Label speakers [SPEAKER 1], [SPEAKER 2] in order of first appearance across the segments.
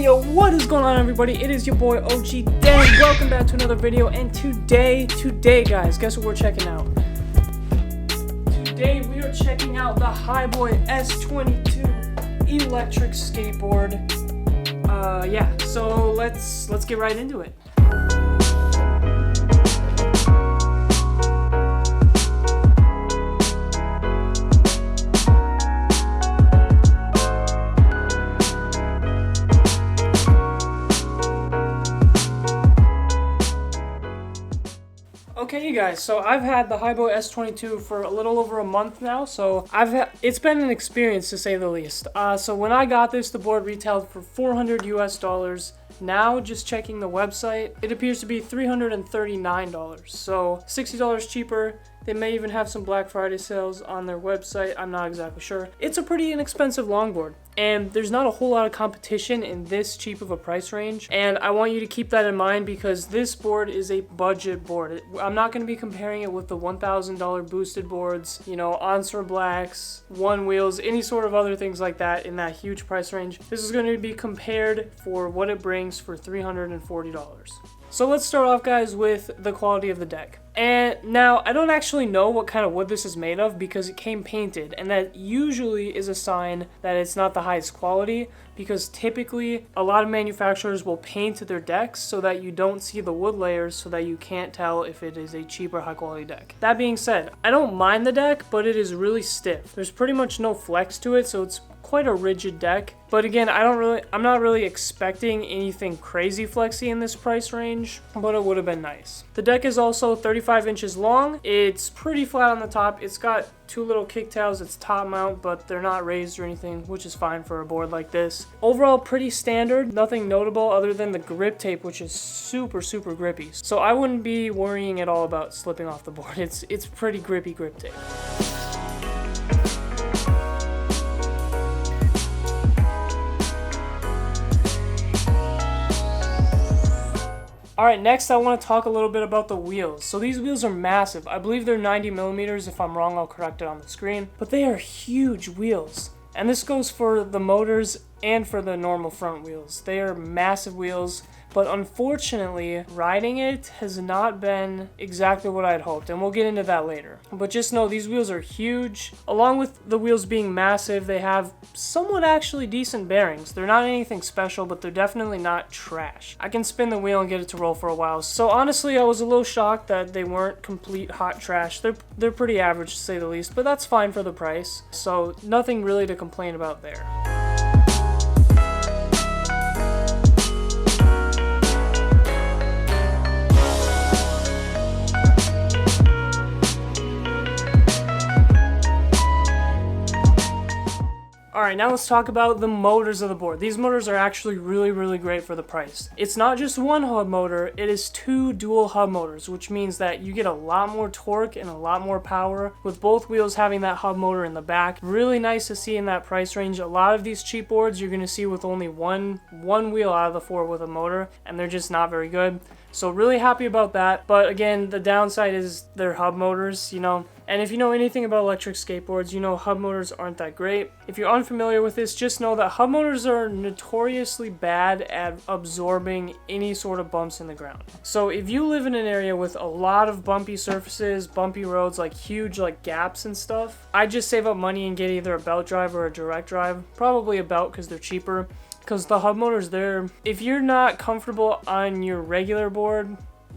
[SPEAKER 1] Yo, what is going on, everybody? It is your boy OG Dan. Welcome back to another video, and today guys, guess what we're checking out? Today we are checking out the HiBoy S22 electric skateboard. Yeah, so let's get right into it. Okay, you guys, so I've had the HiBoy S22 for a little over a month now, so it's been an experience to say the least. So when I got this, the board retailed for $400 US. Now, just checking the website, it appears to be $339, so $60 cheaper. They may even have some Black Friday sales on their website, I'm not exactly sure. It's a pretty inexpensive longboard, and there's not a whole lot of competition in this cheap of a price range, and I want you to keep that in mind because this board is a budget board. I'm not going to be comparing it with the $1,000 boosted boards, you know, Onsor Blacks, One Wheels, any sort of other things like that in that huge price range. This is going to be compared for what it brings for $340. So let's start off, guys, with the quality of the deck. And now, I don't actually know what kind of wood this is made of because it came painted, and that usually is a sign that it's not the highest quality, because typically a lot of manufacturers will paint their decks so that you don't see the wood layers, so that you can't tell if it is a cheap or high quality deck. That being said, I don't mind the deck, but it is really stiff. There's pretty much no flex to it, so it's quite a rigid deck. But again, I'm not really expecting anything crazy flexy in this price range, but it would have been nice. The deck is also 35 inches long. It's pretty flat on the top. It's got two little kicktails. It's top mount, but they're not raised or anything, which is fine for a board like this. Overall, pretty standard. Nothing notable other than the grip tape, which is super grippy. So I wouldn't be worrying at all about slipping off the board. It's pretty grippy grip tape. Alright, next I want to talk a little bit about the wheels. So these wheels are massive. I believe they're 90 millimeters. If I'm wrong, I'll correct it on the screen. But they are huge wheels. And this goes for the motors and for the normal front wheels. They are massive wheels. But unfortunately, riding it has not been exactly what I had hoped, and we'll get into that later. But just know these wheels are huge. Along with the wheels being massive, they have somewhat actually decent bearings. They're not anything special, but they're definitely not trash. I can spin the wheel and get it to roll for a while. So honestly, I was a little shocked that they weren't complete hot trash. They're pretty average to say the least, but that's fine for the price. So nothing really to complain about there. Alright, now let's talk about the motors of the board. These motors are actually really great for the price. It's not just one hub motor, it is two dual hub motors, which means that you get a lot more torque and a lot more power with both wheels having that hub motor in the back. Really nice to see in that price range. A lot of these cheap boards you're going to see with only one wheel out of the four with a motor, and they're just not very good. So really happy about that. But again, the downside is their hub motors, you know. And if you know anything about electric skateboards, you know hub motors aren't that great. If you're unfamiliar with this, just know that hub motors are notoriously bad at absorbing any sort of bumps in the ground. So if you live in an area with a lot of bumpy surfaces, bumpy roads, like huge like gaps and stuff, I'd just save up money and get either a belt drive or a direct drive. Probably a belt because they're cheaper. Because the hub motors there, if you're not comfortable on your regular board,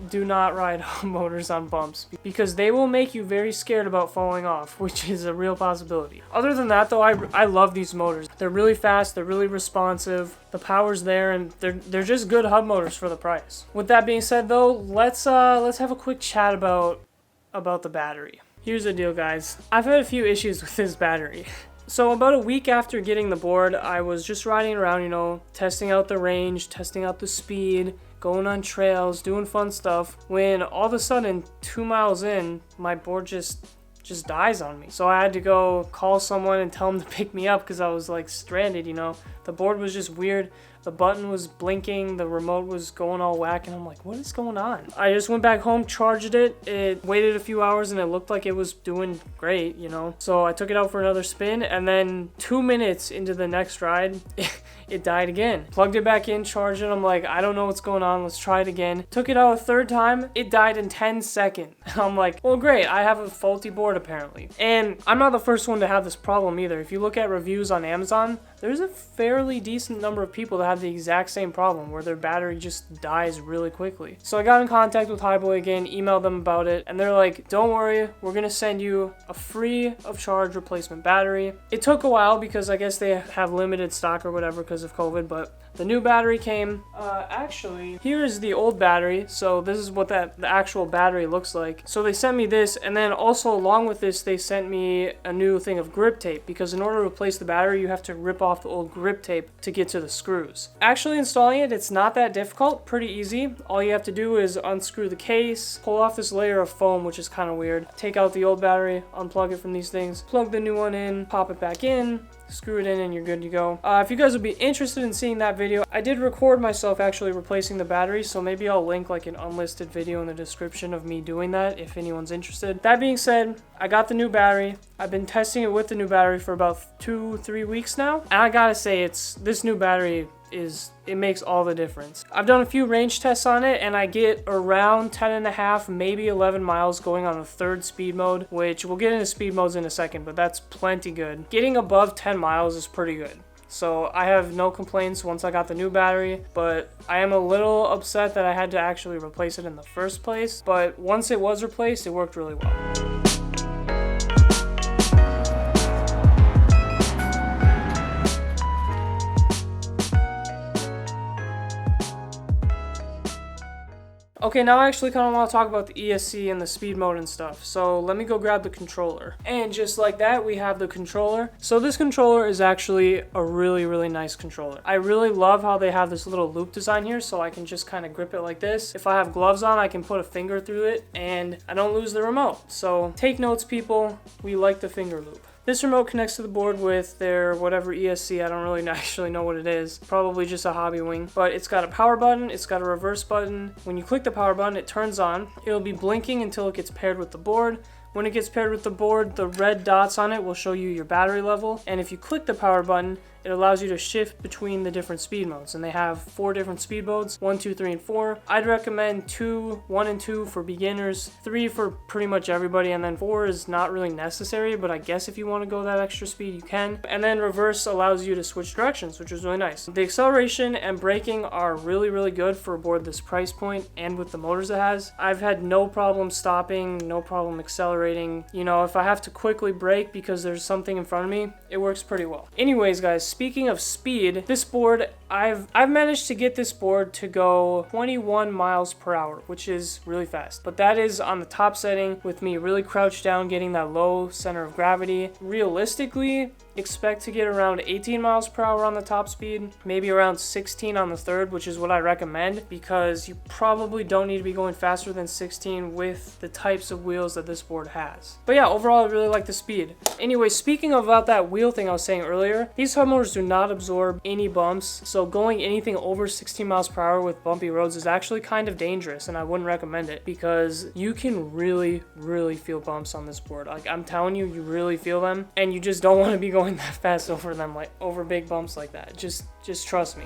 [SPEAKER 1] do not ride hub motors on bumps because they will make you very scared about falling off, which is a real possibility. Other than that though, I love these motors. They're really fast, they're really responsive, the power's there, and they're just good hub motors for the price. With that being said though, let's have a quick chat about the battery. Here's the deal, guys. I've had a few issues with this battery. So about a week after getting the board, I was just riding around, you know, testing out the range, testing out the speed, going on trails, doing fun stuff, when all of a sudden, 2 miles in, my board just dies on me. So I had to go call someone and tell them to pick me up because I was like stranded, you know. The board was just weird. The button was blinking, the remote was going all whack, and I'm like, what is going on? I just went back home, charged it, it waited a few hours, and it looked like it was doing great, you know? So I took it out for another spin, and then 2 minutes into the next ride, it died again. Plugged it back in, charged it, I'm like, I don't know what's going on, let's try it again. Took it out a third time, it died in 10 seconds. I'm like, well great, I have a faulty board apparently. And I'm not the first one to have this problem either. If you look at reviews on Amazon, there's a fairly decent number of people that have the exact same problem where their battery just dies really quickly. So I got in contact with HiBoy again, emailed them about it, and they're like, don't worry, we're gonna send you a free of charge replacement battery. It took a while because I guess they have limited stock or whatever because of COVID, but the new battery came. Actually, here is the old battery. So this is what the actual battery looks like. So they sent me this, and then also along with this, they sent me a new thing of grip tape, because in order to replace the battery, you have to rip off the old grip tape to get to the screws. Actually installing it, it's not that difficult, pretty easy. All you have to do is unscrew the case, pull off this layer of foam, which is kind of weird, take out the old battery, unplug it from these things, plug the new one in, pop it back in, screw it in, and you're good to go. If you guys would be interested in seeing that video, I did record myself actually replacing the battery, so maybe I'll link like an unlisted video in the description of me doing that if anyone's interested. That being said, I got the new battery. I've been testing it with the new battery for about 2-3 weeks now, and I gotta say, this new battery it makes all the difference. I've done a few range tests on it, and I get around 10.5, maybe 11 miles going on a 3rd speed mode, which we'll get into speed modes in a second, but that's plenty good. Getting above 10 miles is pretty good. So I have no complaints once I got the new battery, but I am a little upset that I had to actually replace it in the first place. But once it was replaced, it worked really well. Okay, now I actually kind of want to talk about the ESC and the speed mode and stuff. So let me go grab the controller. And just like that, we have the controller. So this controller is actually a really, really nice controller. I really love how they have this little loop design here, so I can just kind of grip it like this. If I have gloves on, I can put a finger through it and I don't lose the remote. So take notes, people. We like the finger loop. This remote connects to the board with their whatever ESC, I don't really actually know what it is, probably just a hobby wing, but it's got a power button, it's got a reverse button. When you click the power button, it turns on. It'll be blinking until it gets paired with the board. When it gets paired with the board, the red dots on it will show you your battery level, and if you click the power button, it allows you to shift between the different speed modes, and they have 4 different speed modes, 1, 2, 3, and 4. I'd recommend 1 and 2 for beginners, 3 for pretty much everybody, and then 4 is not really necessary, but I guess if you want to go that extra speed, you can. And then reverse allows you to switch directions, which is really nice. The acceleration and braking are really, really good for a board this price point and with the motors it has. I've had no problem stopping, no problem accelerating. You know, if I have to quickly brake because there's something in front of me, it works pretty well. Anyways, guys, speaking of speed, this board, I've managed to get this board to go 21 miles per hour, which is really fast. But that is on the top setting with me really crouched down, getting that low center of gravity. Realistically, expect to get around 18 miles per hour on the top speed, maybe around 16 on the 3rd, which is what I recommend, because you probably don't need to be going faster than 16 with the types of wheels that this board has. But yeah, overall, I really like the speed. Anyway, speaking about that wheel thing I was saying earlier, these hub motors do not absorb any bumps, so going anything over 16 miles per hour with bumpy roads is actually kind of dangerous, and I wouldn't recommend it because you can really, really feel bumps on this board. Like, I'm telling you, you really feel them, and you just don't want to be going that fast over them, like over big bumps like that. Just trust me.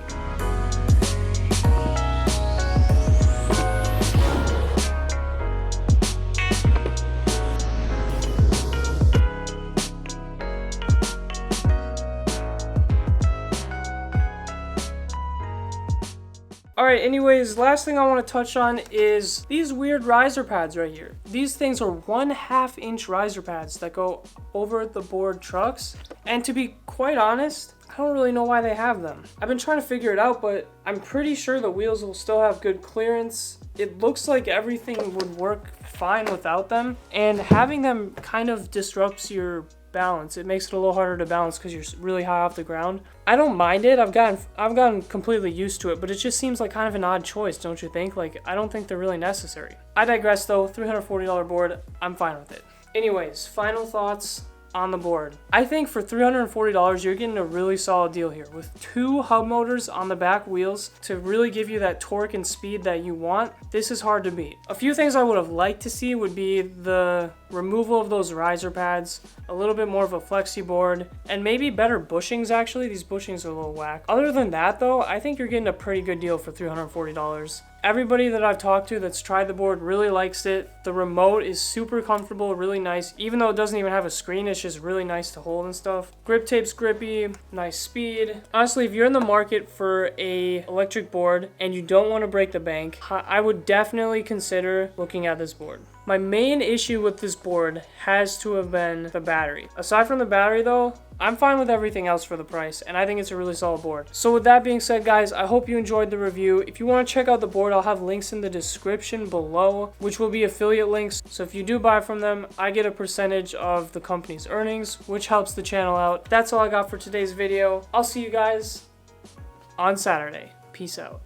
[SPEAKER 1] Alright, anyways, last thing I want to touch on is these weird riser pads right here. These things are 1/2 inch riser pads that go over the board trucks. And to be quite honest, I don't really know why they have them. I've been trying to figure it out, but I'm pretty sure the wheels will still have good clearance. It looks like everything would work fine without them. And having them kind of disrupts your balance. It makes it a little harder to balance because you're really high off the ground. I don't mind it. I've gotten completely used to it, but it just seems like kind of an odd choice, don't you think? Like, I don't think they're really necessary. I digress though. $340 board. I'm fine with it. Anyways, final thoughts. on the board. I think for $340, you're getting a really solid deal here with 2 hub motors on the back wheels to really give you that torque and speed that you want. This is hard to beat. A few things I would have liked to see would be the removal of those riser pads, a little bit more of a flexi board, and maybe better bushings actually. These bushings are a little whack. Other than that though, I think you're getting a pretty good deal for $340. Everybody that I've talked to that's tried the board really likes it. The remote is super comfortable, really nice. Even though it doesn't even have a screen, it's just really nice to hold and stuff. Grip tape's grippy, nice speed. Honestly, if you're in the market for a electric board and you don't want to break the bank, I would definitely consider looking at this board. My main issue with this board has to have been the battery. Aside from the battery though, I'm fine with everything else for the price, and I think it's a really solid board. So with that being said, guys, I hope you enjoyed the review. If you want to check out the board, I'll have links in the description below, which will be affiliate links. So if you do buy from them, I get a percentage of the company's earnings, which helps the channel out. That's all I got for today's video. I'll see you guys on Saturday. Peace out.